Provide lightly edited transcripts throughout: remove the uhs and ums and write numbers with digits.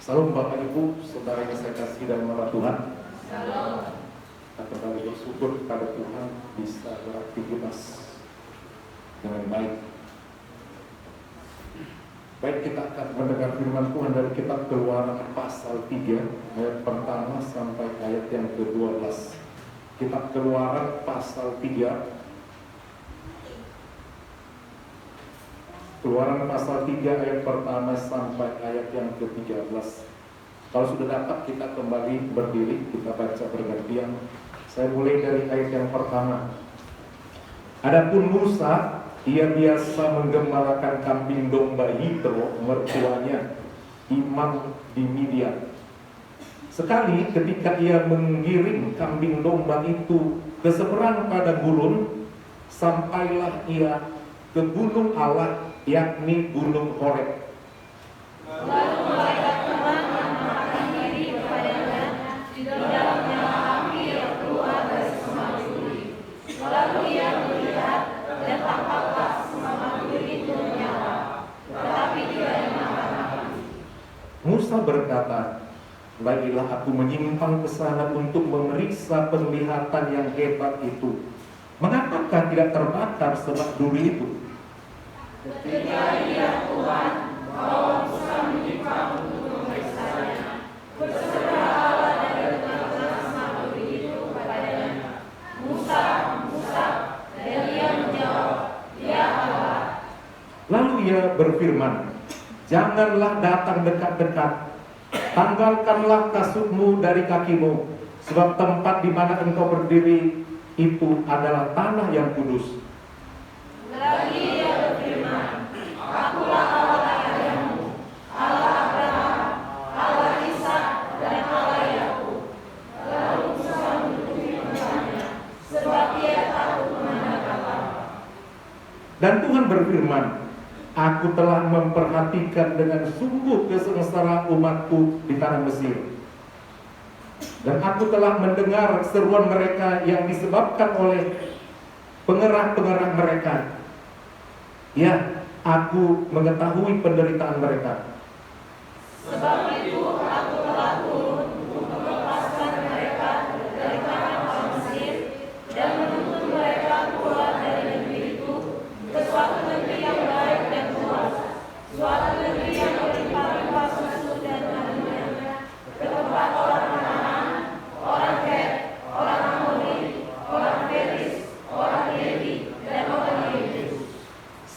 Salam Bapak Ibu, saudara yang saya kasih dalam nama Tuhan. Salam. Kita kembali bersyukur kepada Tuhan bisa beraktivitas dengan baik. Baik, kita akan mendengar firman Tuhan dari kitab Keluaran pasal 3 ayat pertama sampai ayat yang ke-12. Kitab Keluaran pasal 3, Keluaran pasal 3 ayat pertama sampai ayat yang ke-13. Kalau sudah dapat kita kembali berdiri, kita baca bergantian. Saya mulai dari ayat yang pertama. Adapun Musa, ia biasa menggembalakan kambing domba Yitro, mertuanya, imam di Midian. Sekali ketika ia menggiring kambing domba itu ke seberang pada gurun, sampailah ia ke gunung Allah, yakni gunung Horeb. Lalu malaikat Tuhan menampakkan diri kepadanya, di dalamnya api yang keluar dari semak duri. Lalu ia melihat, dan tampaklah semak duri itu menyala, tetapi tidak dimakan api. Musa berkata, baiklah aku menyimpang ke sana untuk memeriksa penglihatan yang hebat itu. Mengapakah tidak terbakar semak duri itu? Ketika ia Tuhan, bahwa Musa menyimpang untuk memeriksanya, berseru Allah dari tengah-tengah semak duri itu kepadanya, Musa, Musa, dan ia menjawab, ya Allah. Lalu ia berfirman, janganlah datang dekat-dekat, tanggalkanlah kasutmu dari kakimu, sebab tempat di mana engkau berdiri itu adalah tanah yang kudus. Lagi ia berfirman, akulah Allah ayahmu, Allah Abraham, Allah Ishak, dan Allah Yakub. Lalu Musa menutupi matanya, sebab ia takut memandang Allah. Dan Tuhan berfirman, aku telah memperhatikan dengan sungguh kesengsaraan umatku di tanah Mesir. Dan aku telah mendengar seruan mereka yang disebabkan oleh pengerah-pengerah mereka. Ya, aku mengetahui penderitaan mereka. Sebab itu aku telah turun untuk melepaskan mereka dari tangan orang Mesir dan menuntun mereka keluar dari negeri itu ke suatu negeri yang baik dan luas, suatu negeri yang berlimpah-limpah susu dan madunya, ke tempat orang Kanaan, orang Het, orang Amori, orang Feris, orang Yevi, dan orang Yebus.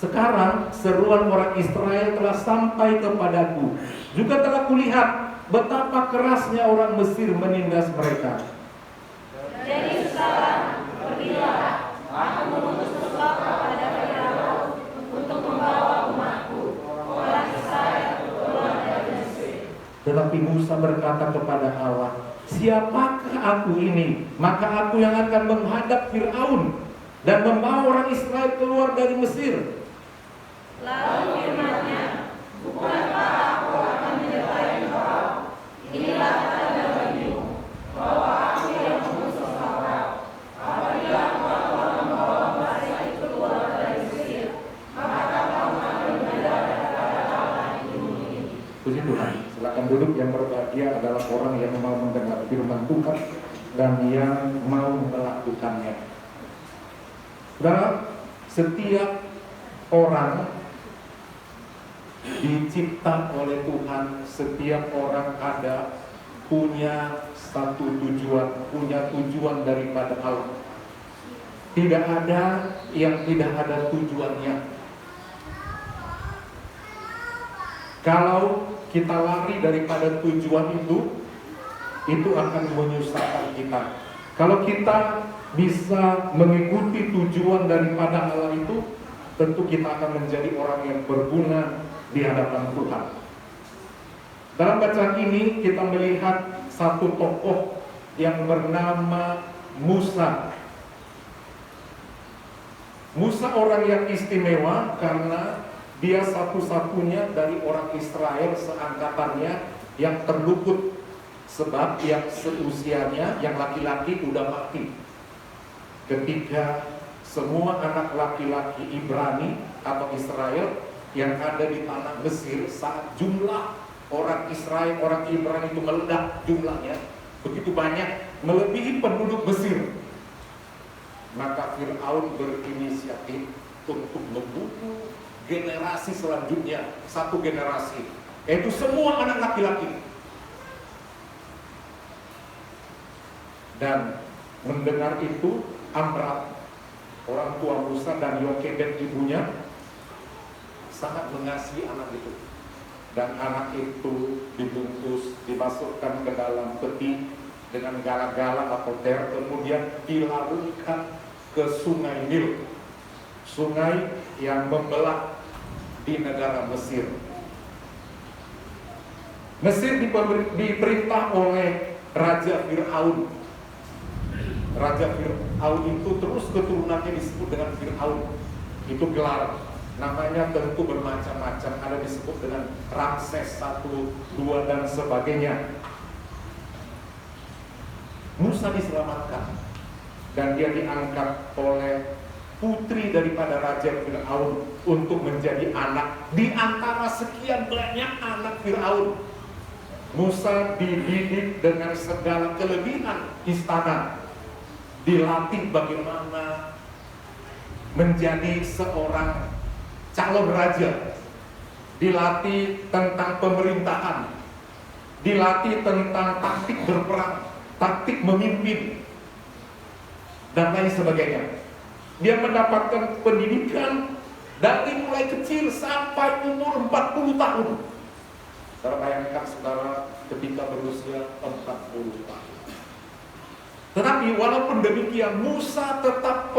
Sekarang seruan orang Israel telah sampai kepadaku. Juga telah kulihat betapa kerasnya orang Mesir menindas mereka. Jadi sekarang, pergilah, aku mengutus engkau kepada Firaun untuk membawa umatku, orang Israel, keluar dari Mesir. Tetapi Musa berkata kepada Allah, siapakah aku ini? Maka aku yang akan menghadap Firaun dan membawa orang Israel keluar dari Mesir. Lalu firman-Nya, bukankah aku akan menyertai engkau? Inilah tanda bagimu, bahwa aku yang mengutus engkau. Apabila engkau membawa bangsa itu keluar dari Mesir, maka kamu akan menghadap kepada Allah di gunung ini. Puji Tuhan. Silakan duduk. Yang berbahagia adalah orang yang mau mendengar firman Tuhan dan yang mau melakukannya. Saudara, setiap orang dicipta oleh Tuhan, setiap orang punya satu tujuan, punya tujuan daripada Allah. Tidak ada yang tidak ada tujuannya. Kalau kita lari daripada tujuan itu akan menyusahkan kita. Kalau kita bisa mengikuti tujuan daripada Allah itu, tentu kita akan menjadi orang yang berguna di hadapan Tuhan. Dalam bacaan ini kita melihat satu tokoh yang bernama Musa. Musa orang yang istimewa karena dia satu-satunya dari orang Israel seangkatannya yang terluput, sebab yang seusianya yang laki-laki udah mati. Ketika semua anak laki-laki Ibrani atau Israel yang ada di tanah Mesir saat jumlah orang Israel, orang Ibrani itu meledak jumlahnya begitu banyak, melebihi penduduk Mesir. Maka Fir'aun berinisiatif untuk membunuh generasi selanjutnya, satu generasi, yaitu semua anak laki-laki. Dan mendengar itu, Amram, orang tua Musa, dan Yokebed ibunya sangat mengasihi anak itu. Dan anak itu dibungkus, dimasukkan ke dalam peti dengan gala-gala atau ter, kemudian dilarungkan ke sungai Nil, sungai yang membelah di negara Mesir. Mesir diperintah oleh Raja Fir'aun. Raja Fir'aun itu terus keturunannya disebut dengan Fir'aun. Itu gelar. Namanya tentu bermacam-macam. Ada disebut dengan Ramses 1, 2 dan sebagainya. Musa diselamatkan dan dia diangkat oleh putri daripada Raja Fir'aun untuk menjadi anak di antara sekian banyak anak Fir'aun. Musa dididik dengan segala kelebihan istana, dilatih bagaimana menjadi seorang calon raja, dilatih tentang pemerintahan, dilatih tentang taktik berperang, taktik memimpin, dan lain sebagainya. Dia mendapatkan pendidikan dari mulai kecil sampai umur 40 tahun. Saudara bayangkan saudara ketika berusia 40 tahun. Tetapi walaupun demikian, Musa tetap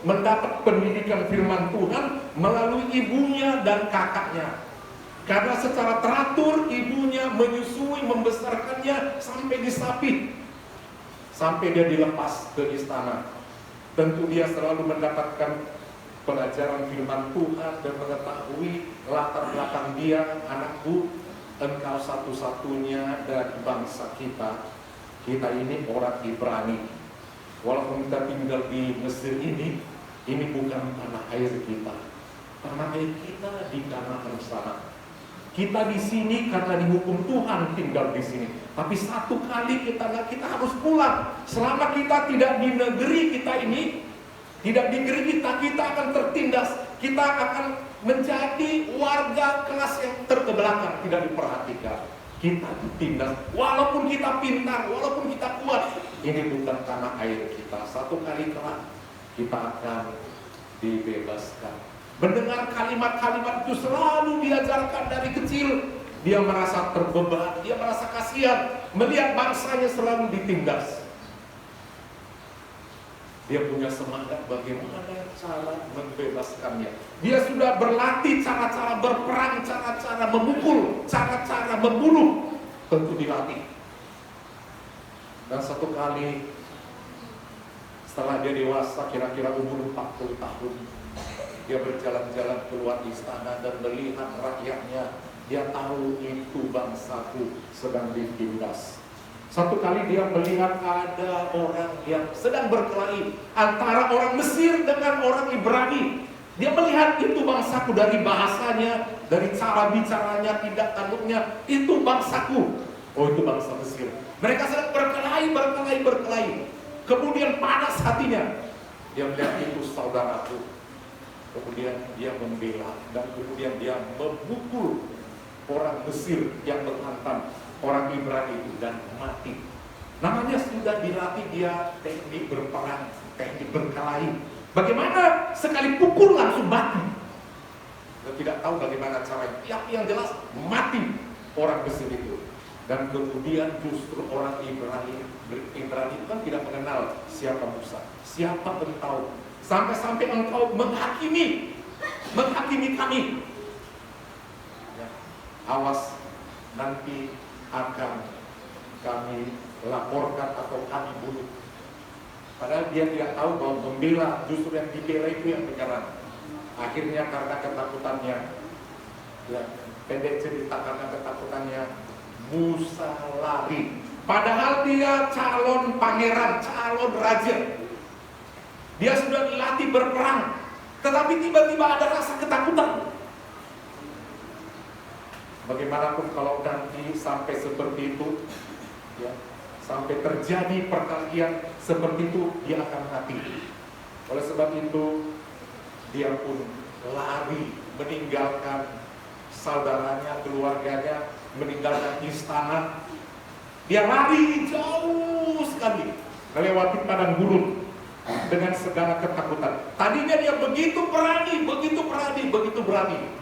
mendapat pendidikan firman Tuhan melalui ibunya dan kakaknya. Karena secara teratur ibunya menyusui, membesarkannya sampai disapih, sampai dia dilepas ke istana. Tentu dia selalu mendapatkan pelajaran firman Tuhan dan mengetahui latar belakang dia. Anakku, engkau satu-satunya dari bangsa kita. Kita ini orang Ibrani. Walaupun kita tinggal di Mesir ini bukan tanah air kita. Tanah air kita di Kanaan sana. Kita di sini karena dihukum Tuhan tinggal di sini. Tapi satu kali kita harus pulang. Selama kita tidak di negeri kita ini, tidak di negeri kita akan tertindas. Kita akan menjadi warga kelas yang terbelakang, tidak diperhatikan. Kita ditindas, walaupun kita pintar, walaupun kita kuat, ini bukan tanah air kita. Satu kali kelak kita akan dibebaskan. Mendengar kalimat-kalimat itu selalu diajarkan dari kecil. Dia merasa terbeban, dia merasa kasihan melihat bangsanya selalu ditindas. Dia punya semangat bagaimana cara membebaskannya. Dia sudah berlatih cara-cara berperang, cara-cara memukul, cara-cara membunuh. Tentu dilatih. Dan satu kali setelah dia dewasa, kira-kira umur 40 tahun, dia berjalan-jalan keluar istana dan melihat rakyatnya. Dia tahu itu bangsaku sedang ditindas. Satu kali dia melihat ada orang yang sedang berkelahi antara orang Mesir dengan orang Ibrani. Dia melihat itu bangsaku, dari bahasanya, dari cara bicaranya, tindak tanduknya, itu bangsaku. Oh, itu bangsa Mesir. Mereka sedang berkelahi. Kemudian panas hatinya. Dia melihat itu saudaraku. Kemudian dia membela dan kemudian dia memukul orang Mesir yang menghantam orang Ibrani itu dan mati. Namanya sudah dilatih dia teknik berperang, teknik berkelahi. Bagaimana sekali pukul langsung mati. Dia tidak tahu bagaimana caranya. Yang jelas mati orang Mesir itu. Dan kemudian justru orang Ibrani itu kan tidak mengenal siapa Musa, siapa engkau, sampai-sampai engkau menghakimi kami. Ya, awas nanti akan kami laporkan atau kami bunuh. Padahal dia tidak tahu bahwa membela, justru yang dibela itu yang menyerang. Akhirnya karena ketakutannya, ya, pendek cerita, karena ketakutannya Musa lari. Padahal dia calon pangeran, calon raja. Dia sudah dilatih berperang, tetapi tiba-tiba ada rasa ketakutan. Bagaimanapun kalau nanti sampai seperti itu, ya, sampai terjadi perkelahian seperti itu, dia akan mati. Oleh sebab itu, dia pun lari meninggalkan saudaranya, keluarganya, meninggalkan istana. Dia lari jauh sekali, melewati padang gurun dengan segala ketakutan. Tadinya dia begitu berani, begitu berani.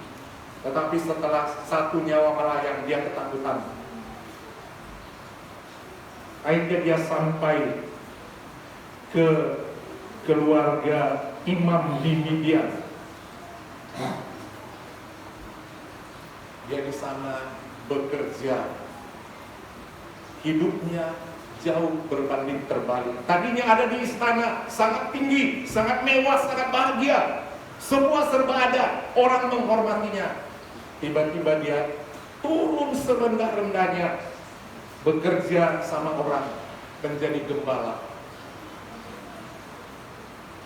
Tetapi setelah satu nyawa melayang, dia ketakutan. Akhirnya dia sampai ke keluarga Imam di Midian. Dia di sana bekerja. Hidupnya jauh berbanding terbalik. Tadinya ada di istana, sangat tinggi, sangat mewah, sangat bahagia. Semua serba ada, orang menghormatinya. Tiba-tiba dia turun serendah-rendahnya, bekerja sama orang, menjadi gembala.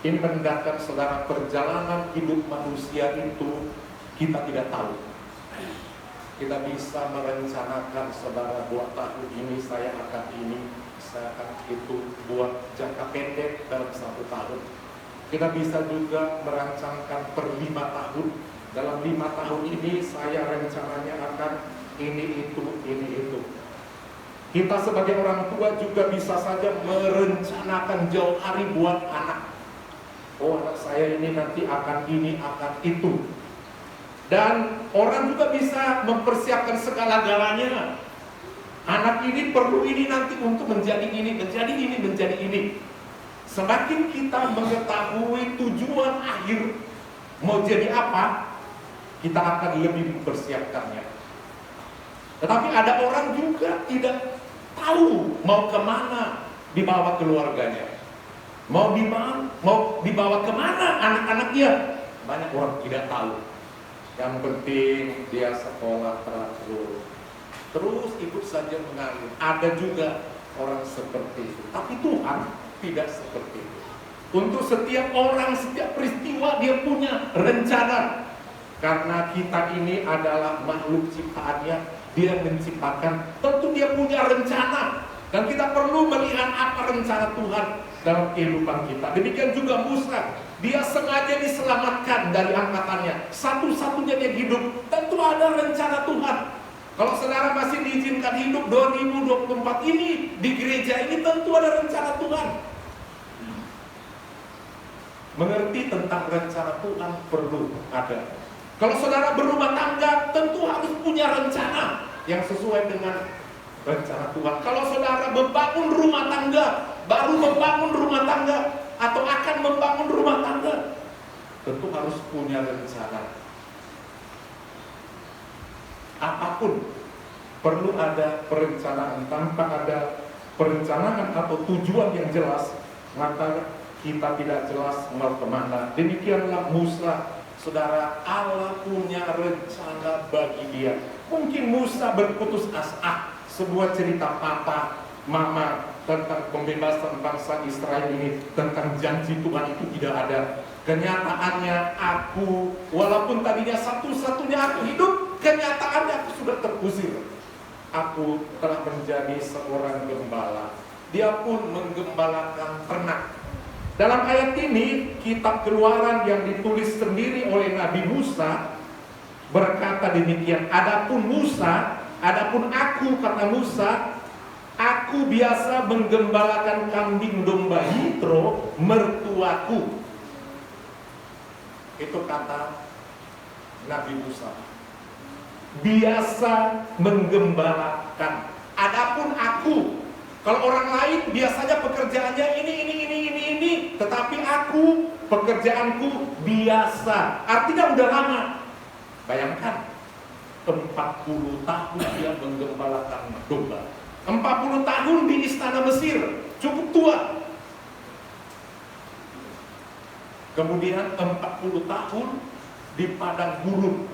Ini menandakan saudara, perjalanan hidup manusia itu kita tidak tahu. Kita bisa merencanakan saudara, buat tahun ini saya akan ini, saya akan itu, buat jangka pendek dalam 1 tahun. Kita bisa juga merancangkan per 5 tahun. Dalam 5 tahun ini saya rencananya akan ini itu. Kita sebagai orang tua juga bisa saja merencanakan jauh hari buat anak. Oh, anak saya ini nanti akan ini, akan itu. Dan orang juga bisa mempersiapkan segala-galanya. Anak ini perlu ini nanti untuk menjadi ini, menjadi ini. Semakin kita mengetahui tujuan akhir mau jadi apa, kita akan lebih mempersiapkannya. Tetapi ada orang juga tidak tahu mau kemana dibawa keluarganya, mau dibawa kemana anak-anaknya. Banyak orang tidak tahu. Yang penting dia sekolah terus ikut saja mengalir. Ada juga orang seperti itu. Tapi Tuhan tidak seperti itu. Untuk setiap orang, setiap peristiwa dia punya rencana. Karena kita ini adalah makhluk ciptaannya, dia menciptakan, tentu dia punya rencana. Dan kita perlu melihat apa rencana Tuhan dalam kehidupan kita. Demikian juga Musa, dia sengaja diselamatkan dari angkatannya. Satu-satunya dia hidup, tentu ada rencana Tuhan. Kalau saudara masih diizinkan hidup 2024 ini di gereja ini, tentu ada rencana Tuhan. Mengerti tentang rencana Tuhan perlu ada. Kalau saudara berumah tangga, tentu harus punya rencana yang sesuai dengan rencana Tuhan. Kalau saudara membangun rumah tangga, baru membangun rumah tangga, atau akan membangun rumah tangga, tentu harus punya rencana. Apapun perlu ada perencanaan. Tanpa ada perencanaan atau tujuan yang jelas, maka kita tidak jelas mau kemana. Demikianlah Musa. Saudara, Allah punya rencana bagi dia. Mungkin Musa berputus asa. Sebuah cerita papa, mama tentang pembebasan bangsa Israel ini, tentang janji Tuhan itu tidak ada. Kenyataannya aku, walaupun tadinya satu-satunya aku hidup, kenyataannya aku sudah terusir. Aku telah menjadi seorang gembala. Dia pun menggembalakan ternak. Dalam ayat ini, kitab Keluaran yang ditulis sendiri oleh Nabi Musa berkata demikian, adapun aku, kata Musa, aku biasa menggembalakan kambing domba Yitro, mertuaku. Itu kata Nabi Musa. Biasa menggembalakan. Adapun aku, kalau orang lain biasanya pekerjaannya ini, tetapi aku, pekerjaanku biasa. Artinya udah lama. Bayangkan, 40 tahun dia menggembalakan domba. 40 tahun di istana Mesir, cukup tua. Kemudian 40 tahun di padang gurun,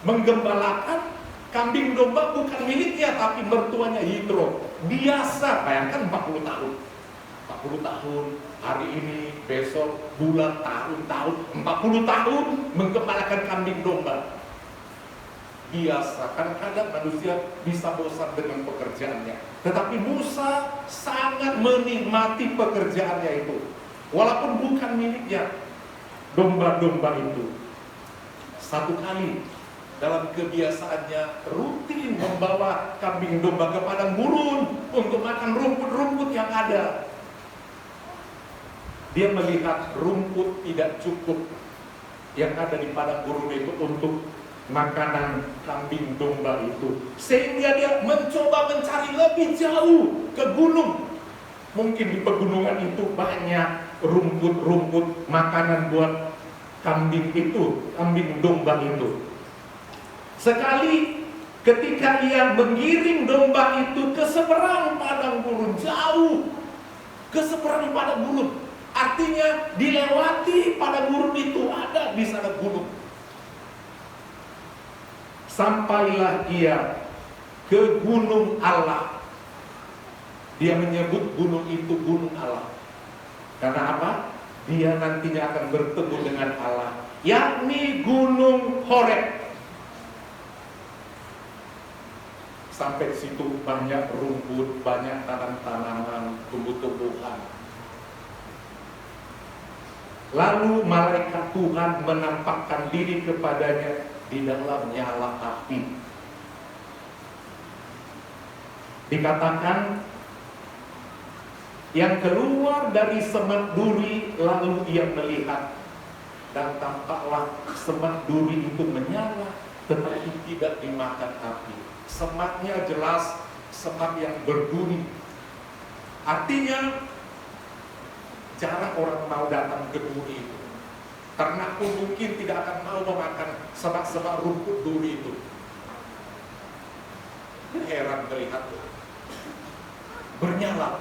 menggembalakan kambing domba bukan miliknya, tapi mertuanya Yitro. Biasa, bayangkan 40 tahun. 40 tahun, hari ini, besok, bulan, tahun, 40 tahun menggembalakan kambing domba. biasa. Kadang-kadang manusia bisa bosan dengan pekerjaannya. Tetapi Musa sangat menikmati pekerjaannya itu. Walaupun bukan miliknya domba-domba itu. Satu kali dalam kebiasaannya rutin membawa kambing domba ke padang gurun untuk makan rumput-rumput yang ada. Dia melihat rumput tidak cukup yang ada di padang gurun itu untuk makanan kambing domba itu, sehingga dia mencoba mencari lebih jauh ke gunung. Mungkin di pegunungan itu banyak rumput-rumput makanan buat kambing itu, kambing domba itu. Sekali ketika ia mengiring domba itu ke seberang padang gurun, jauh ke seberang padang gurun, artinya dilewati padang gurun itu, ada di sana gunung. Sampailah ia ke gunung Allah. Dia menyebut gunung itu gunung Allah. Karena apa? Dia nantinya akan bertemu dengan Allah, yakni gunung Horeb. Sampai situ banyak rumput, banyak tanaman-tanaman, tumbuh-tumbuhan. Lalu malaikat Tuhan menampakkan diri kepadanya di dalam nyala api. Dikatakan yang keluar dari semak duri, lalu ia melihat, dan tampaklah semak duri itu menyala, tetapi tidak dimakan api. Semaknya jelas semak yang berduri. Artinya jarang orang mau datang ke duri itu. Ternak pun mungkin tidak akan mau memakan semak-semak rumput duri itu. Heran melihat bernyala.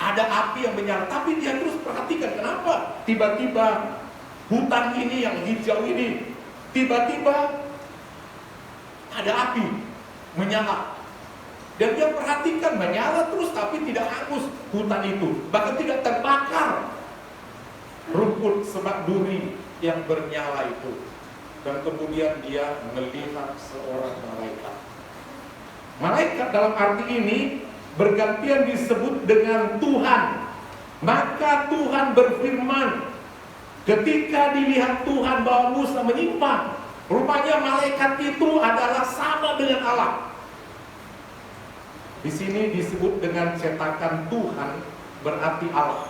Ada api yang menyala, tapi dia terus perhatikan kenapa tiba-tiba hutan ini yang hijau ini tiba-tiba ada api menyala. Dan dia perhatikan menyala terus tapi tidak hangus hutan itu, bahkan tidak terbakar rumput semak duri yang bernyala itu. Dan kemudian dia melihat seorang malaikat. Malaikat dalam arti ini bergantian disebut dengan Tuhan. Maka Tuhan berfirman, ketika dilihat Tuhan bahwa Musa menyimpang, rupanya malaikat itu adalah sama dengan Allah. Di sini disebut dengan cetakan Tuhan, berarti Allah.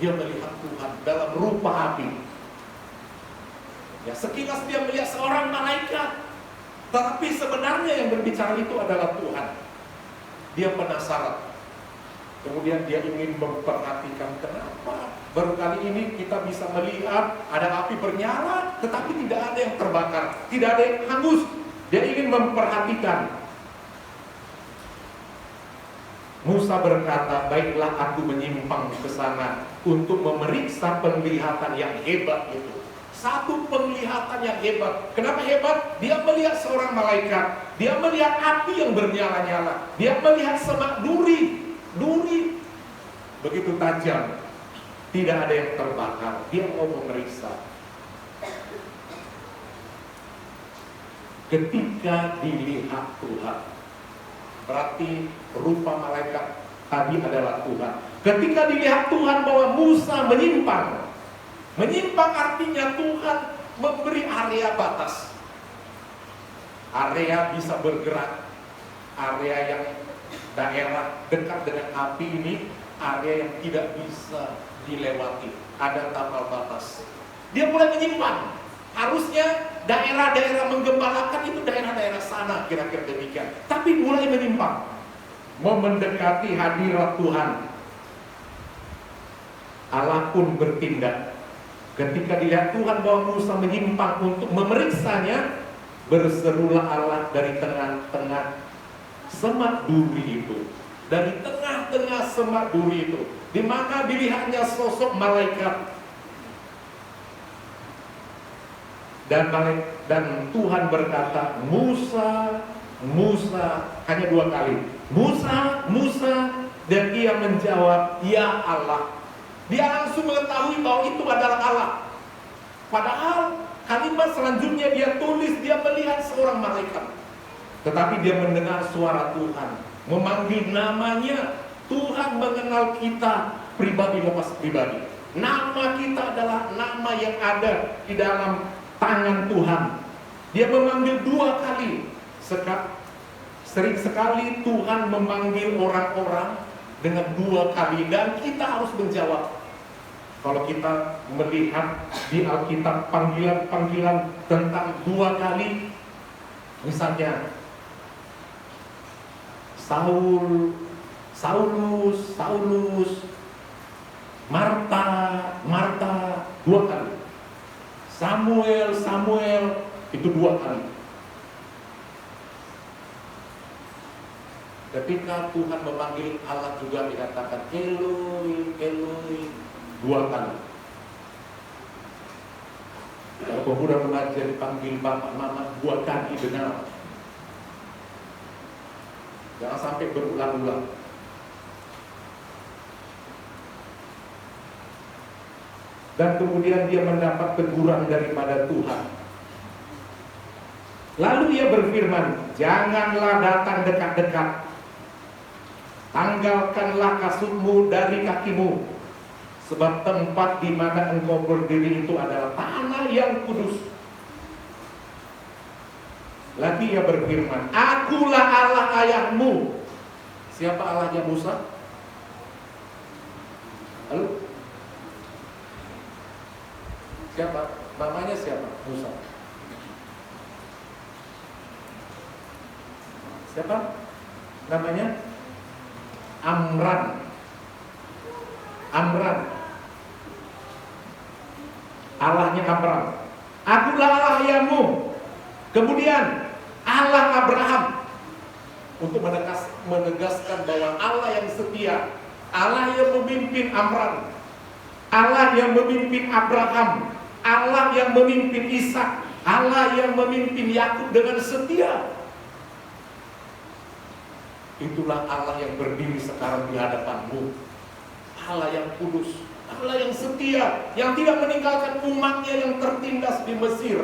Dia melihat Tuhan dalam rupa api. Ya, sekilas dia melihat seorang malaikat, tetapi sebenarnya yang berbicara itu adalah Tuhan. Dia penasaran. Kemudian dia ingin memperhatikan kenapa baru kali ini kita bisa melihat ada api bernyala, tetapi tidak ada yang terbakar, tidak ada yang hangus. Dia ingin memperhatikan. Musa berkata, baiklah aku menyimpang ke sana untuk memeriksa penglihatan yang hebat itu. Satu penglihatan yang hebat. Kenapa hebat? Dia melihat seorang malaikat. Dia melihat api yang bernyala-nyala. Dia melihat semak duri. Duri begitu tajam. Tidak ada yang terbakar. Dia mau memeriksa. Ketika dilihat Tuhan, berarti rupa malaikat tadi adalah Tuhan. Ketika dilihat Tuhan bahwa Musa menyimpang. Menyimpang artinya Tuhan memberi area batas. Area bisa bergerak. Area yang daerah dekat dengan api ini, area yang tidak bisa dilewati. Ada tapal batas. Dia mulai menyimpang. Harusnya daerah-daerah menggembalakan itu daerah-daerah sana, kira-kira demikian. Tapi mulai menyimpang, mau mendekati hadirat Tuhan. Allah pun bertindak. Ketika dilihat Tuhan bahwa Musa menyimpang untuk memeriksanya, berserulah Allah dari tengah-tengah semak duri itu. Dari tengah-tengah semak duri itu, di mana dilihatnya sosok malaikat. Dan Tuhan berkata, Musa, Musa, hanya 2 kali. Musa, Musa, dan ia menjawab, ya Allah. Dia langsung mengetahui bahwa itu adalah Allah. Padahal Kalimat selanjutnya dia tulis, dia melihat seorang malaikat. Tetapi dia mendengar suara Tuhan, memanggil namanya. Tuhan mengenal kita pribadi lepas pribadi. Nama kita adalah nama yang ada di dalam tangan Tuhan. Dia memanggil 2 kali. Sering sekali Tuhan memanggil orang-orang dengan 2 kali, dan kita harus menjawab. Kalau kita melihat di Alkitab panggilan-panggilan tentang 2 kali, misalnya Saulus, Marta 2 kali. Samuel itu 2 kali. Ketika Tuhan memanggil, Allah juga dikatakan Eloi 2 kali. Kalau pemuda remaja dipanggil bapak mama 2 kali, benar. Jangan sampai berulang-ulang. Dan kemudian dia mendapat teguran daripada Tuhan. Lalu dia berfirman, janganlah datang dekat-dekat. Tanggalkanlah kasutmu dari kakimu, sebab tempat di mana engkau berdiri itu adalah tanah yang kudus. Lagi ia berfirman, akulah Allah ayahmu. Siapa Allahnya Musa? Lalu siapa? Namanya siapa? Musa. Siapa? Namanya Amran. Allahnya Amran. Akulah Allah ayahmu. Kemudian Allah Abraham, untuk menegaskan bahwa Allah yang setia, Allah yang memimpin Amran, Allah yang memimpin Abraham, Allah yang memimpin Ishak, Allah yang memimpin Yakub dengan setia. Itulah Allah yang berdiri sekarang di hadapanmu. Allah yang kudus, Allah yang setia, yang tidak meninggalkan umatnya yang tertindas di Mesir.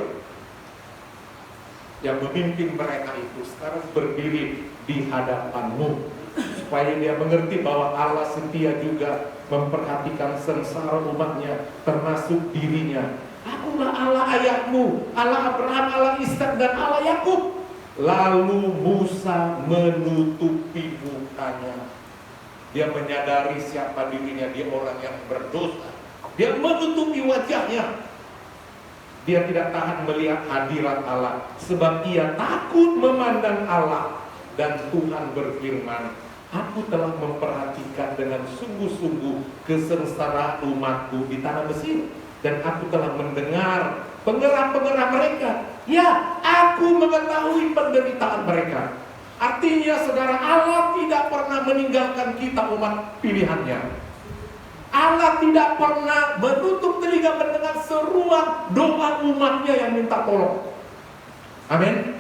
Yang memimpin mereka itu sekarang berdiri di hadapanmu, supaya dia mengerti bahwa Allah setia juga memperhatikan sengsara umatnya, termasuk dirinya. Akulah Allah ayahmu, Allah Abraham, Allah Ishak, dan Allah Yakub. Lalu Musa menutupi mukanya. Dia menyadari siapa dirinya, dia orang yang berdosa. Dia menutupi wajahnya. Dia tidak tahan melihat hadirat Allah, sebab ia takut memandang Allah. Dan Tuhan berfirman, aku telah memperhatikan dengan sungguh-sungguh kesengsaraan umatku di tanah Mesir, dan aku telah mendengar pengerah-pengerah mereka. Ya, aku mengetahui penderitaan mereka. Artinya saudara, Allah tidak pernah meninggalkan kita umat pilihannya. Allah tidak pernah menutup telinga mendengar seruan doa umatnya yang minta tolong. Amin.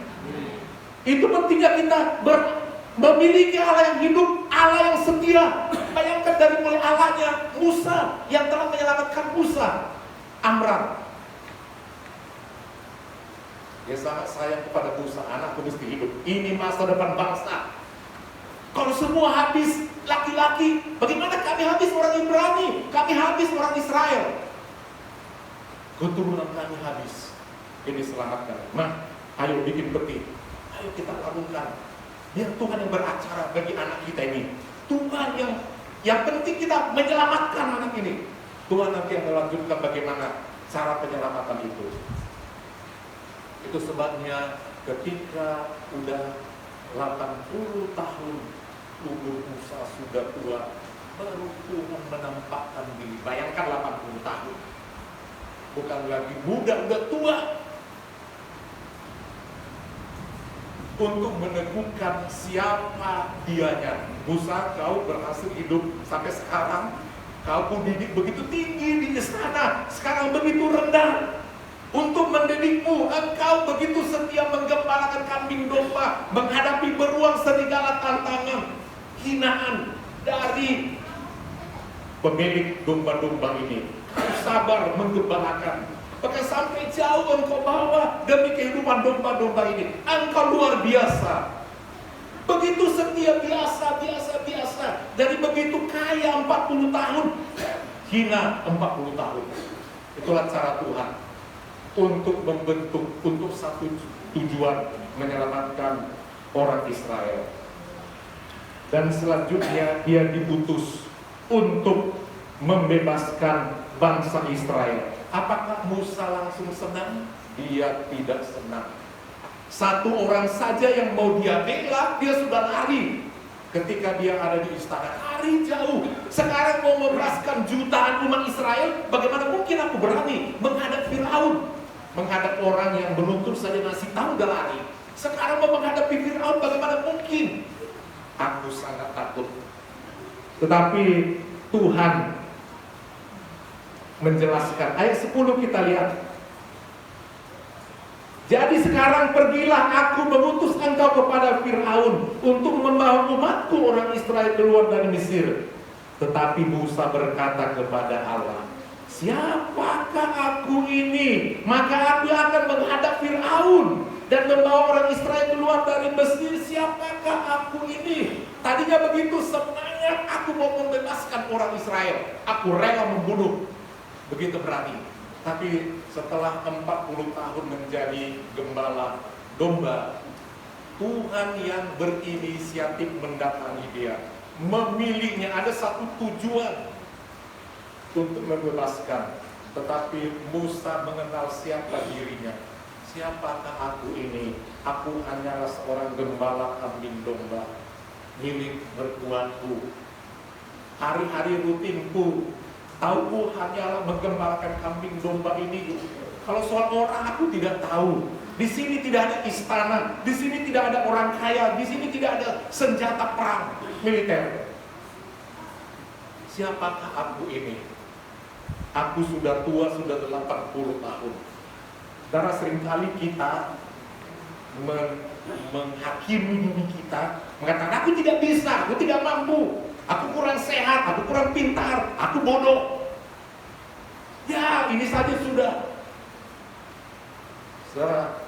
Itu pentingnya kita memiliki Allah yang hidup, Allah yang setia. Bayangkan dari mulai Allahnya Musa yang telah menyelamatkan Musa, Amran. Dia sangat sayang kepada Musa, anakku mesti hidup. Ini masa depan bangsa. Kalau semua habis laki-laki, bagaimana kami habis orang Ibrani? Kami habis orang Israel. Keturunan kami habis. Ini selamatkan. Nah, ayo bikin peti. Ayo kita lakukan. Biar Tuhan yang beracara bagi anak kita ini. Tuhan yang penting kita menyelamatkan anak ini. Tuhan nanti yang melanjutkan bagaimana cara penyelamatan itu. Itu sebabnya ketika udah 80 tahun umur Musa sudah tua, baru Tuhan menampakkan diri. Bayangkan 80 tahun, bukan lagi muda, udah tua, untuk meneguhkan siapa dianya. Musa, kau berhasil hidup sampai sekarang, kau pun didik begitu tinggi di istana, sekarang begitu rendah. Untuk mendidikmu, engkau begitu setia menggembalakan kambing domba, menghadapi beruang serigala tantangan, hinaan dari pemilik domba-domba ini. Kau sabar menggembalakan, Bahkan sampai jauh engkau bawa demi kehidupan domba-domba ini. Engkau luar biasa. Begitu setia, biasa. Jadi begitu kaya 40 tahun, hina 40 tahun. Itulah cara Tuhan untuk membentuk, untuk satu tujuan, menyelamatkan orang Israel. Dan selanjutnya dia diutus untuk membebaskan bangsa Israel. Apakah Musa langsung senang? Dia tidak senang. Satu orang saja yang mau dia bela, dia sudah lari. Ketika dia ada di istana, lari jauh. Sekarang mau membebaskan jutaan umat Israel, bagaimana mungkin aku berani menghadap Firaun? Menghadap orang yang menuntut saja ngasih tahu udah lari. Sekarang mau menghadapi Firaun, bagaimana mungkin? Aku sangat takut. Tetapi Tuhan menjelaskan. Ayat 10 kita lihat. Jadi sekarang pergilah, aku mengutus engkau kepada Firaun untuk membawa umatku orang Israel keluar dari Mesir. Tetapi Musa berkata kepada Allah, siapakah aku ini? Maka aku akan menghadap Firaun dan membawa orang Israel keluar dari Mesir. Siapakah aku ini? Tadinya begitu semangat, aku mau membebaskan orang Israel. Aku rela membunuh. Begitu berani. Tapi setelah 40 tahun menjadi gembala domba, Tuhan yang berinisiatif mendatangi dia, memilihnya. Ada satu tujuan untuk membebaskan. Tetapi Musa mengenal siapa dirinya. Siapakah aku ini? Aku hanyalah seorang gembala kambing domba milik mertuaku. Hari-hari rutinku, tauku hanyalah menggembalakan kambing domba ini. Kalau soal orang aku tidak tahu. Di sini tidak ada istana, di sini tidak ada orang kaya, di sini tidak ada senjata perang militer. Siapakah aku ini? Aku sudah tua, sudah 80 tahun. Karena seringkali kita menghakimi diri kita, mengatakan aku tidak bisa, aku tidak mampu, aku kurang sehat, aku kurang pintar, aku bodoh. Ya, ini saja sudah. Saudara,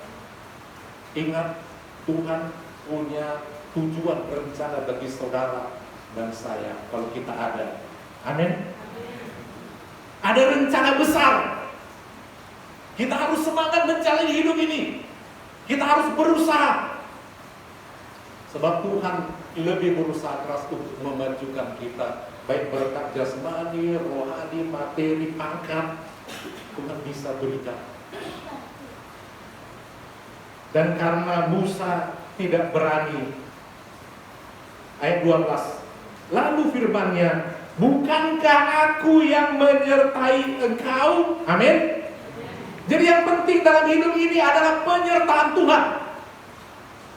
ingat Tuhan punya tujuan rencana bagi saudara dan saya kalau kita ada. Amin. Ada rencana besar. Kita harus semangat menjalani hidup ini. Kita harus berusaha. Sebab Tuhan lebih berusaha keras untuk memajukan kita, baik berkat jasmani, rohani, materi, pangkat. Tuhan bisa berikan. Dan karena Musa tidak berani, ayat 12, lalu firman-Nya, bukankah aku yang menyertai engkau? Amin. Jadi yang penting dalam hidup ini adalah penyertaan Tuhan,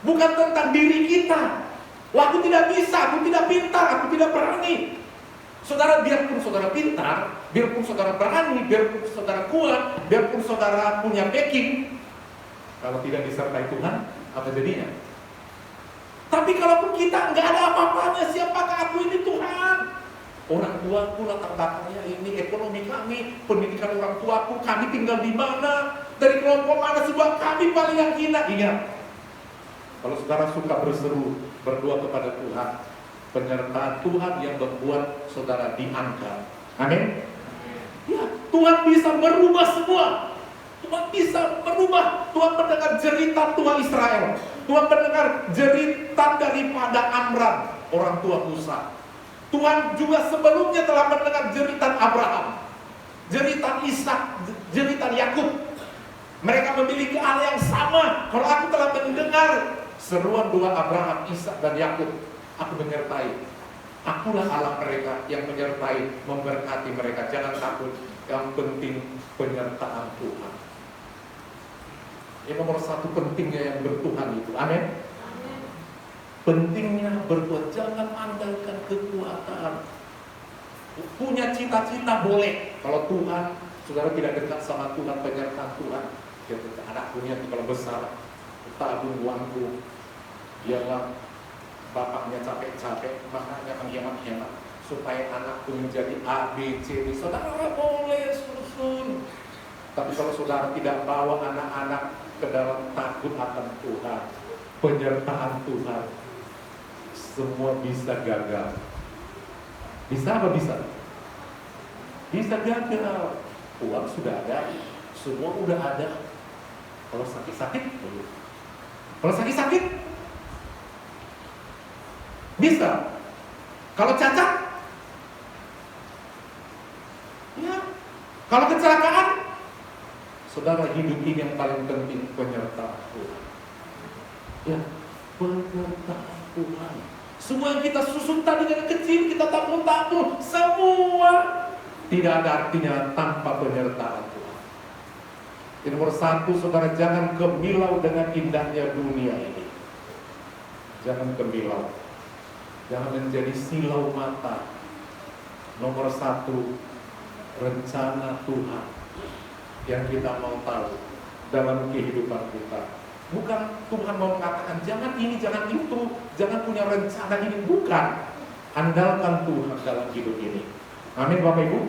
bukan tentang diri kita. Wah, aku tidak bisa, aku tidak pintar, aku tidak berani. Saudara, biarpun saudara pintar, biarpun saudara berani, biarpun saudara kuat, biarpun saudara punya backing, kalau tidak disertai Tuhan, apa jadinya? Tapi kalaupun kita nggak ada apa-apanya, siapakah aku ini? Tuhan. Orang tuaku latar belakangnya ini, ekonomi kami, pendidikan orang tuaku, kami tinggal di mana, dari kelompok mana, sebab kami paling yang hina. Ingat, kalau saudara suka berseru, berdoa kepada Tuhan, penyertaan Tuhan yang membuat saudara diangkat. Amin. Ya, Tuhan bisa merubah semua. Tuhan bisa merubah. Tuhan mendengar jeritan Tuhan Israel. Tuhan mendengar jeritan daripada Amram, orang tua Musa. Tuhan juga sebelumnya telah mendengar jeritan Abraham, jeritan Ishak, jeritan Yakub. Mereka memiliki Allah yang sama. Kalau aku telah mendengar seruan doa Abraham, Ishak, dan Yakub, aku menyertai. Akulah Allah mereka yang menyertai, memberkati mereka. Jangan takut. Yang penting penyertaan Tuhan. Ini nomor satu pentingnya yang bertuhan itu. Amin. Pentingnya berbuat, jangan andalkan kekuatan. Punya cita-cita boleh. Kalau Tuhan, saudara tidak dekat sama Tuhan, penyertaan Tuhan, ya anakku nih kalau besar, tabung uangku, biarlah bapaknya capek-capek, makanya menghemat-hemat supaya anakku menjadi A, B, C, D. Saudara boleh susun. Tapi kalau saudara tidak bawa anak-anak ke dalam takut akan Tuhan, penyertaan Tuhan, semua bisa gagal. Bisa apa bisa? Bisa gagal. Uang sudah ada, semua udah ada. Kalau sakit-sakit, kalau sakit-sakit, bisa. Kalau cacat, ya. Kalau kecelakaan, saudara, hidup ini yang paling penting penyertaan Tuhan. Ya, penyertaan Tuhan. Semua yang kita susun tadi dari kecil, kita tabung-tabung, semua tidak ada artinya tanpa penyertaan Tuhan. Yang nomor satu, saudara, jangan gemilau dengan indahnya dunia ini. Jangan gemilau, jangan menjadi silau mata. Nomor satu, rencana Tuhan yang kita mau tahu dalam kehidupan kita. Bukan Tuhan mau mengatakan jangan ini, jangan itu, jangan punya rencana ini. Bukan. Andalkan Tuhan dalam hidup ini. Amin Bapak Ibu.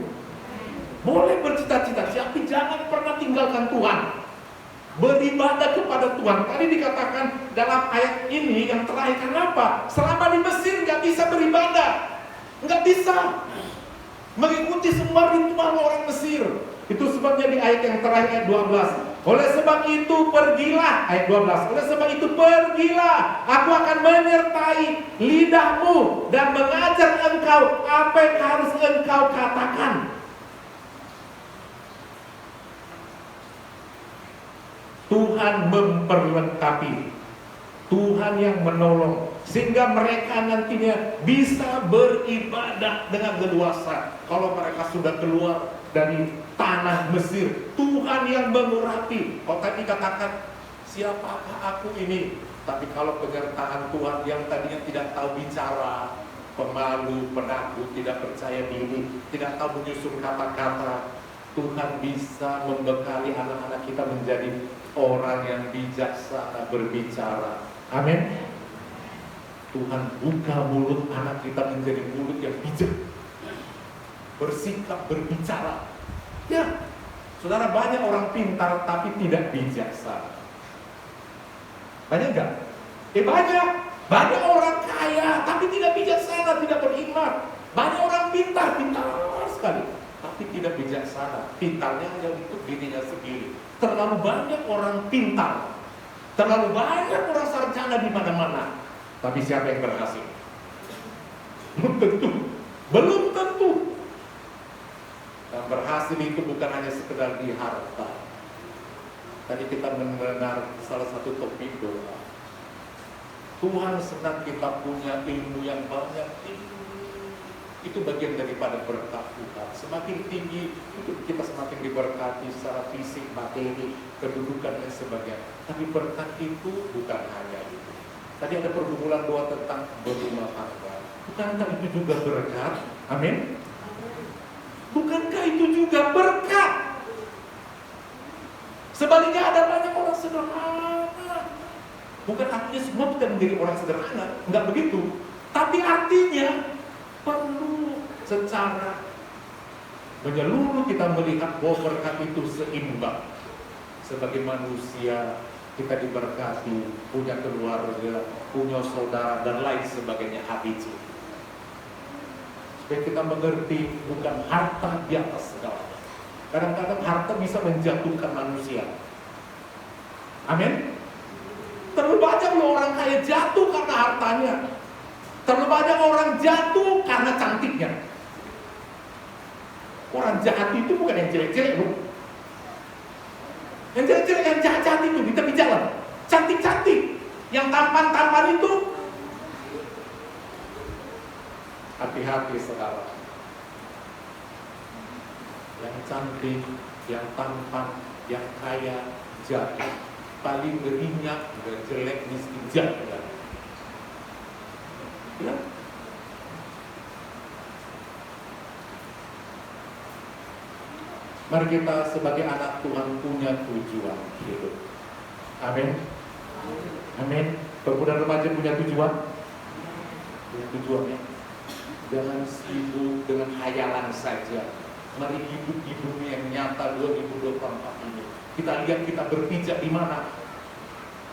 Boleh bercita-cita, tapi jangan pernah tinggalkan Tuhan. Beribadah kepada Tuhan. Tadi dikatakan dalam ayat ini yang terakhir, kenapa? Selama di Mesir nggak bisa beribadah, nggak bisa mengikuti semua ritual orang Mesir. Itu sebabnya di ayat yang terakhir, ayat 12. Oleh sebab itu pergilah, ayat 12. Oleh sebab itu pergilah, aku akan menyertai lidahmu dan mengajar engkau apa yang harus engkau katakan. Tuhan memperlengkapi, Tuhan yang menolong, sehingga mereka nantinya bisa beribadah dengan leluasa. Kalau mereka sudah keluar dari tanah Mesir, Tuhan yang mengurapi. Kalau tadi katakan, siapakah aku ini? Tapi kalau penyertaan Tuhan yang tadinya tidak tahu bicara, pemalu, penakut, tidak percaya diri, tidak tahu menyusun kata-kata, Tuhan bisa membekali anak-anak kita menjadi orang yang bijaksana berbicara. Amin. Tuhan buka mulut anak kita menjadi mulut yang bijak, bersikap, berbicara. Ya, saudara, banyak orang pintar tapi tidak bijaksana. Banyak enggak? Banyak. Banyak orang kaya tapi tidak bijaksana, tidak beriman. Banyak orang pintar sekali, tapi tidak bijaksana. Pintarnya hanya untuk dirinya sendiri. Terlalu banyak orang pintar, terlalu banyak orang sarjana di mana-mana. Tapi siapa yang berhasil? Belum tentu. Belum tentu. Dan berhasil itu bukan hanya sekedar di harta. Tadi kita mendengar salah satu topik doa. Tuhan senang kita punya ilmu yang banyak. Itu bagian daripada berkat Tuhan. Semakin tinggi, itu kita semakin diberkati secara fisik, materi, kedudukan dan sebagainya. Tapi berkat itu bukan hanya itu. Tadi ada pergumulan doa tentang berumah tangga. Bukankah itu juga berkat? Amin. Bukankah itu juga berkat? Sebaliknya ada banyak orang sederhana. Bukan artinya semua kita menjadi orang sederhana, enggak begitu. Tapi artinya perlu secara menyeluruh kita melihat bahwa berkat itu seimbang. Sebagai manusia kita diberkati, punya keluarga, punya saudara dan lain sebagainya, habis. Supaya kita mengerti bukan harta di atas segalanya. Kadang-kadang harta bisa menjatuhkan manusia. Amin. Terlalu banyak loh orang kaya jatuh karena hartanya. Terlalu banyak orang jatuh karena cantiknya. Orang jahat itu bukan yang jelek-jelek loh. Yang jelek-jelek, yang jahat-jahat itu di tepi jalan. Cantik-cantik. Yang tampan-tampan itu, hati-hati sekarang. Yang cantik, yang tampan, yang kaya, jahat. Paling berinyak, jelek, miskin, jahat. Ya. Mari kita sebagai anak Tuhan punya tujuan hidup. Amin. Amin. Pemuda remaja punya tujuan. Punya tujuannya. Jangan sibuk dengan hayalan saja. Mari hidup di dunia yang nyata 2024 ini. Kita lihat kita berpijak di mana.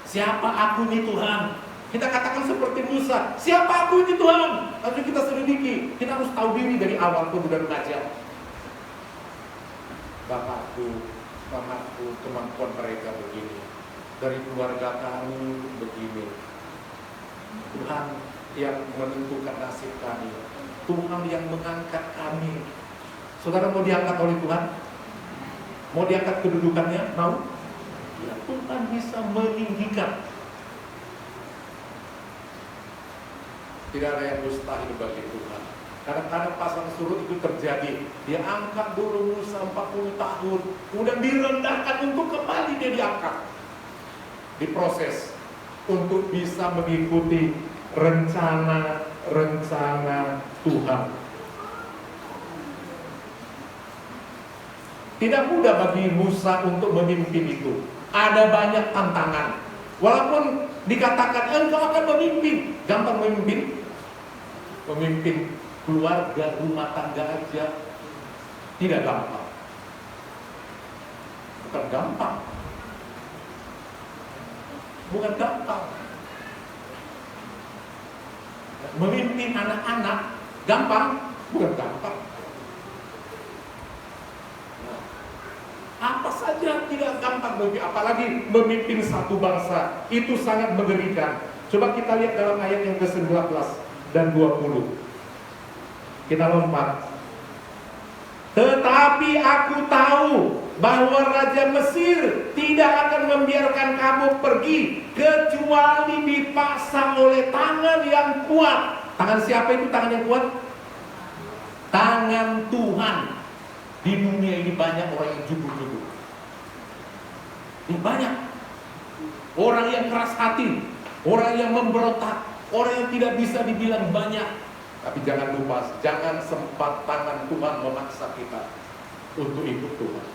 Siapa aku ini Tuhan? Kita katakan seperti Musa, siapa aku ini Tuhan? Lalu kita selidiki. Kita harus tahu diri dari awal pun udah belajar. Bapakku, mamaku, kemampuan mereka begini. Dari keluarga kami begini. Tuhan yang menentukan nasib kami. Tuhan yang mengangkat kami. Saudara mau diangkat oleh Tuhan? Mau diangkat kedudukannya? Mau? Ya, Tuhan bisa meninggikan. Tidak ada yang mustahil bagi Tuhan. Kadang-kadang pasang surut itu terjadi. Dia angkat dulu Musa 40 tahun. Kemudian direndahkan untuk kembali dia diangkat. Diproses untuk bisa mengikuti rencana Tuhan. Tidak mudah bagi Musa untuk memimpin itu. Ada banyak tantangan. Walaupun dikatakan engkau akan memimpin, gampang memimpin. Memimpin keluarga, rumah tangga aja tidak gampang. Bukan gampang. Bukan gampang. Memimpin anak-anak gampang? Bukan gampang. Apa saja tidak gampang bagi, apalagi memimpin satu bangsa. Itu sangat mengerikan. Coba kita lihat dalam ayat yang ke-19 dan 20. Kita lompat. Tetapi aku tahu bahwa Raja Mesir tidak akan membiarkan kamu pergi kecuali dipaksa oleh tangan yang kuat. Tangan siapa itu tangan yang kuat? Tangan Tuhan. Di dunia ini banyak orang yang jujur-jujur. Ini banyak orang yang keras hati, orang yang memberontak, orang yang tidak bisa dibilang banyak. Tapi jangan lupa, jangan sempat tangan Tuhan memaksa kita untuk ikut Tuhan.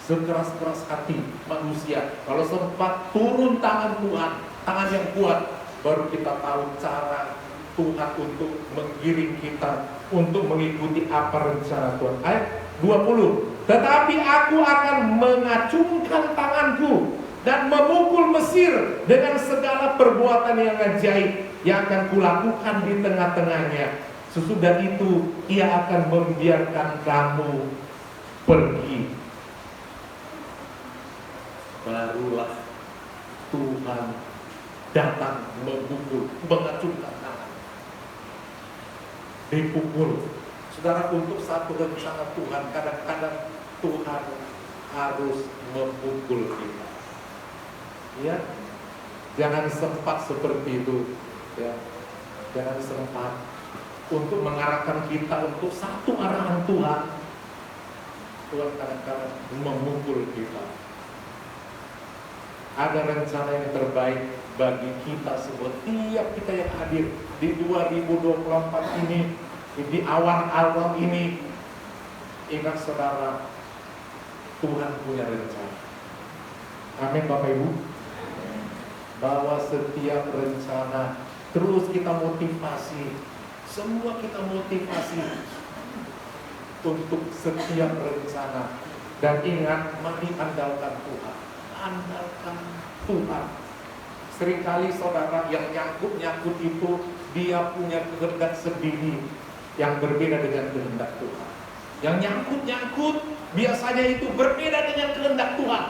Sekeras-keras hati manusia, kalau sempat turun tangan Tuhan, tangan yang kuat, baru kita tahu cara Tuhan untuk menggiring kita untuk mengikuti apa rencana Tuhan. Ayat 20. Tetapi aku akan mengacungkan tanganku dan memukul Mesir dengan segala perbuatan yang ajaib yang akan kulakukan di tengah-tengahnya. Sesudah itu ia akan membiarkan kamu pergi. Barulah Tuhan datang memukul, mengacungkan tangan, dipukul. Saudara, untuk satu rencana Tuhan, kadang-kadang Tuhan harus memukul kita. Ya, jangan sempat seperti itu. Ya, jangan sempat untuk mengarahkan kita untuk satu arahan Tuhan. Tuhan kadang-kadang memukul kita. Ada rencana yang terbaik bagi kita semua. Tiap kita yang hadir di 2024 ini, di awal-awal ini, ingat saudara, Tuhan punya rencana. Amin Bapak Ibu. Bahwa setiap rencana terus kita motivasi, semua kita motivasi untuk setiap rencana. Dan ingat, mari andalkan Tuhan. Andalkan Tuhan. Seringkali saudara yang nyangkut-nyangkut itu dia punya kehendak sendiri yang berbeda dengan kehendak Tuhan. Yang nyangkut-nyangkut biasanya itu berbeda dengan kehendak Tuhan.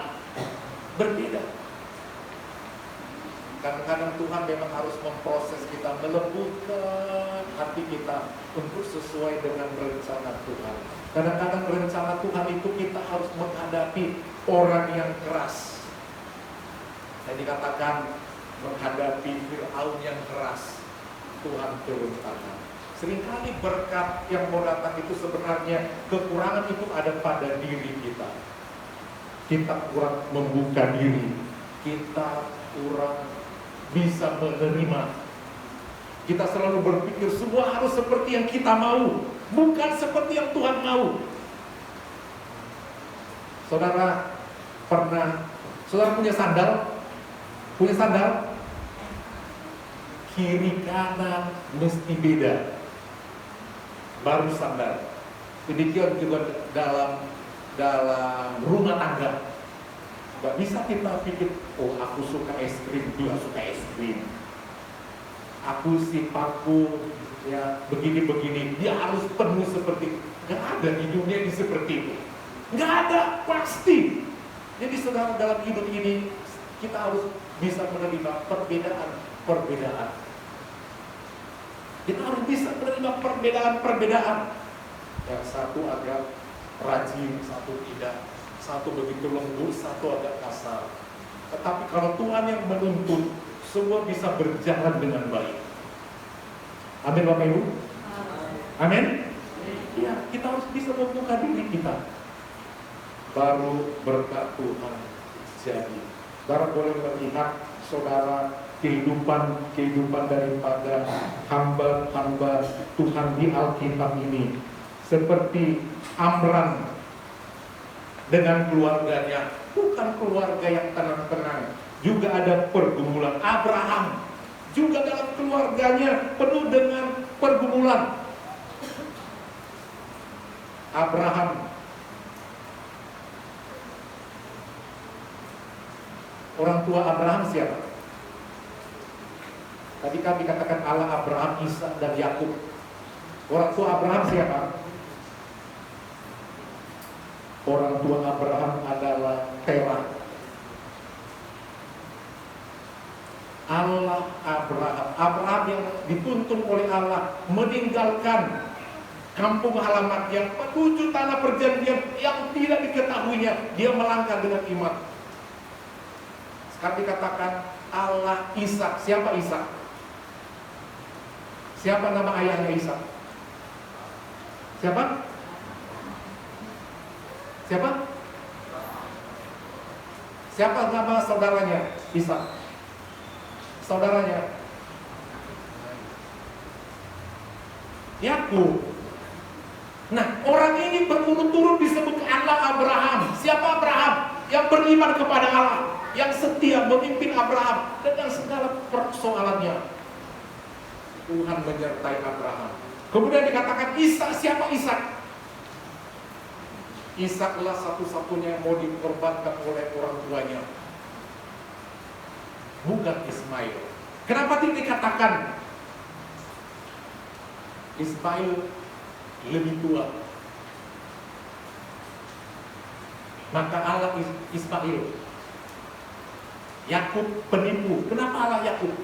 Berbeda. Kadang-kadang Tuhan memang harus memproses kita, melembutkan hati kita untuk sesuai dengan rencana Tuhan. Kadang-kadang rencana Tuhan itu kita harus menghadapi orang yang keras. Yang dikatakan menghadapi Fir'aun yang keras, Tuhan turun tangan. Seringkali berkat yang mau datang itu sebenarnya kekurangan itu ada pada diri kita. Kita kurang membuka diri, kita kurang bisa menerima. Kita selalu berpikir semua harus seperti yang kita mau, bukan seperti yang Tuhan mau. Saudara punya sandal? Punya sandal? Kiri kanan mesti beda, baru sandal. Demikian juga dalam rumah tangga. Gak bisa kita pikir, oh aku suka es krim, dia suka es krim. Aku sifatku ya begini-begini, dia harus penuh seperti. Gak ada di dunia ini seperti itu. Gak ada, pasti. Jadi saudara, dalam hidup ini kita harus bisa menerima perbedaan. Kita harus bisa menerima perbedaan. Yang satu agak rajin, satu tidak. Satu begitu lembut, satu agak kasar. Tetapi kalau Tuhan yang menuntun, semua bisa berjalan dengan baik. Amin Bapak Ibu? Amin? Ya, kita harus bisa membuka diri kita. Baru berkat Tuhan jadi. Baru boleh melihat saudara kehidupan daripada hamba-hamba Tuhan di Alkitab ini. Seperti Amram dengan keluarganya, bukan keluarga yang tenang-tenang, juga ada pergumulan. Abraham juga dalam keluarganya penuh dengan pergumulan. Abraham, orang tua Abraham siapa? Tadi kami katakan Allah, Abraham, Ishak dan Yakub. Orang tua Abraham siapa? Orang tua Abraham adalah Terah. Allah Abraham yang dituntun oleh Allah meninggalkan kampung halamatnya, menuju tanah perjanjian yang tidak diketahuinya. Dia melangkah dengan iman. Sekarang dikatakan Allah Ishak. Siapa Ishak? Siapa nama ayahnya Ishak? Siapa? Siapa nama saudaranya Ishak? Saudaranya Yakub. Nah, orang ini berturut-turut disebut anak Abraham. Siapa Abraham? Yang beriman kepada Allah, yang setia memimpin Abraham dengan segala persoalannya. Tuhan menyertai Abraham. Kemudian dikatakan Ishak. Siapa Ishak? Ishaklah satu-satunya yang mau dikorbankan oleh orang tuanya, bukan Ismail. Kenapa tidak dikatakan Ismail lebih tua? Maka Allah Ismail. Yakub penipu. Kenapa Allah Yakub?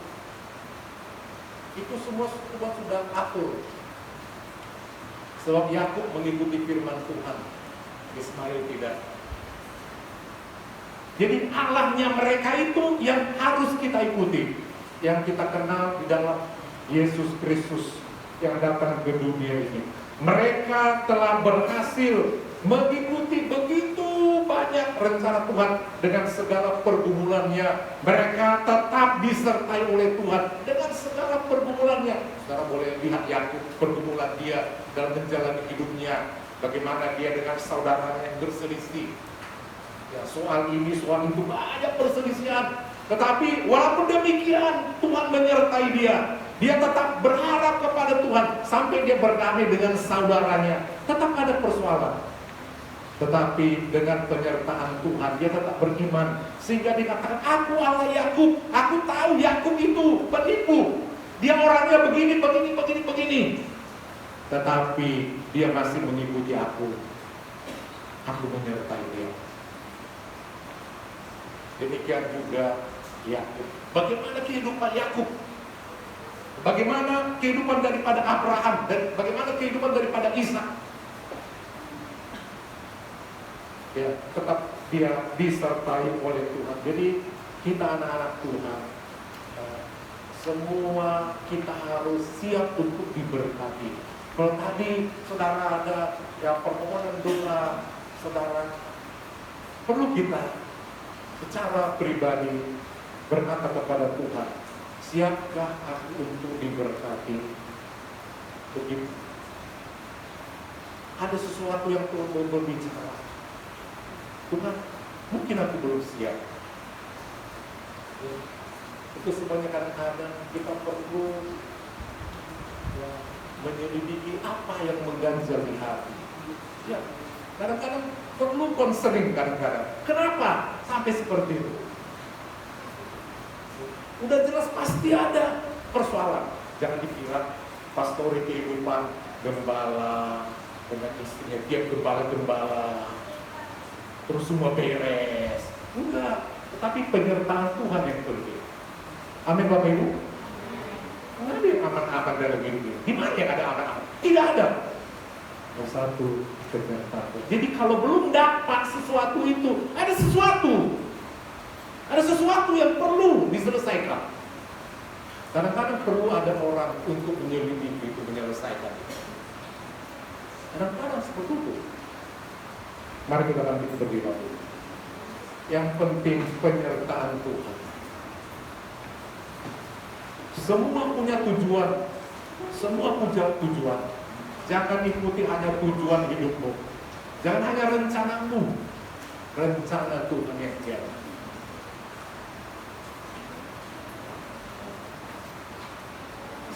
Itu semua sudah atur. Sebab Yakub mengikuti firman Tuhan, Ismail tidak. Jadi Allahnya mereka itu yang harus kita ikuti, yang kita kenal di dalam Yesus Kristus yang datang ke dunia ini. Mereka telah berhasil mengikuti begitu banyak rencana Tuhan dengan segala pergumulannya. Mereka tetap disertai oleh Tuhan dengan segala pergumulannya. Saudara boleh lihat Yakub, pergumulan dia dalam menjalani hidupnya. Bagaimana dia dengan saudaranya yang berselisih. Ya, soal ini, soal itu, banyak perselisihan. Tetapi walaupun demikian, Tuhan menyertai dia. Dia tetap berharap kepada Tuhan sampai dia berdamai dengan saudaranya. Tetap ada persoalan. Tetapi dengan penyertaan Tuhan, dia tetap beriman. Sehingga dikatakan, aku Allah Yakub. Aku tahu Yakub itu penipu. Dia orangnya begini. Tetapi dia masih mengikuti aku. Aku menyertai dia. Demikian juga Yakub. Bagaimana kehidupan Yakub? Bagaimana kehidupan daripada Abraham? Dan bagaimana kehidupan daripada Ishak? Ya, tetap dia disertai oleh Tuhan. Jadi kita anak-anak Tuhan, semua kita harus siap untuk diberkati. Kalau tadi saudara ada ya permohonan doa, saudara perlu kita secara pribadi berkata kepada Tuhan, siapkah aku untuk diberkati? Begitu. Ada sesuatu yang Tuhan mau berbicara. Tuhan, mungkin aku belum siap. Itu semuanya kadang-kadang kita perlu menyelidiki apa yang mengganjal di hati. Ya, kadang-kadang perlu konseling kadang-kadang. Kenapa sampai seperti itu? Udah jelas pasti ada persoalan. Jangan dikira pastori kehidupan gembala dengan istrinya, dia gembala-gembala, terus semua beres. Enggak, tetapi penyertaan Tuhan yang penting. Amin Bapak Ibu. Nggak ada yang aman-aman dalam hidup ini. Di mana yang ada aman-aman? Tidak ada. Nomor satu, penyertaan Tuhan. Jadi kalau belum dapat sesuatu itu, ada sesuatu. Ada sesuatu yang perlu diselesaikan. Kadang-kadang perlu ada orang untuk menyelidiki itu, menyelesaikan itu. Kadang-kadang seperti itu. Mari kita lanjut berdiri. Yang penting penyertaan Tuhan. Semua punya tujuan. Semua punya tujuan. Jangan ikuti hanya tujuan hidupmu. Jangan hanya rencanamu. Rencana Tuhan yang jalan.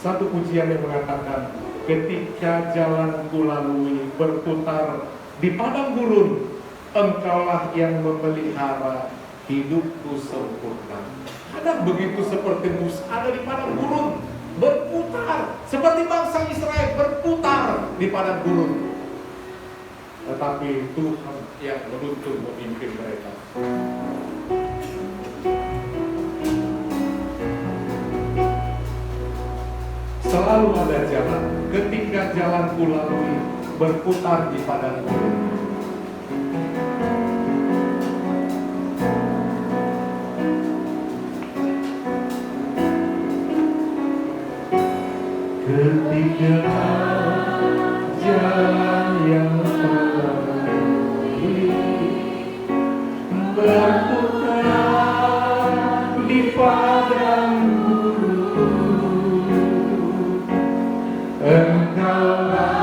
Satu pujian yang mengatakan, ketika jalan kulalui berputar di padang gurun, Engkaulah yang memelihara hidupku sempurna. Ada begitu seperti Musa, ada di padang gurun, berputar seperti bangsa Israel berputar di padang gurun. Tetapi Tuhan yang menuntun memimpin mereka. Selalu ada jalan, ketika jalan kulalui berputar di padang gurun. Ketika jalan yang kulalui berputar di padang gurun, Engkaulah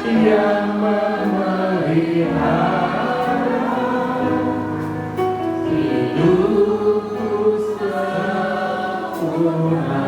yang memelihara hidupku sempurna.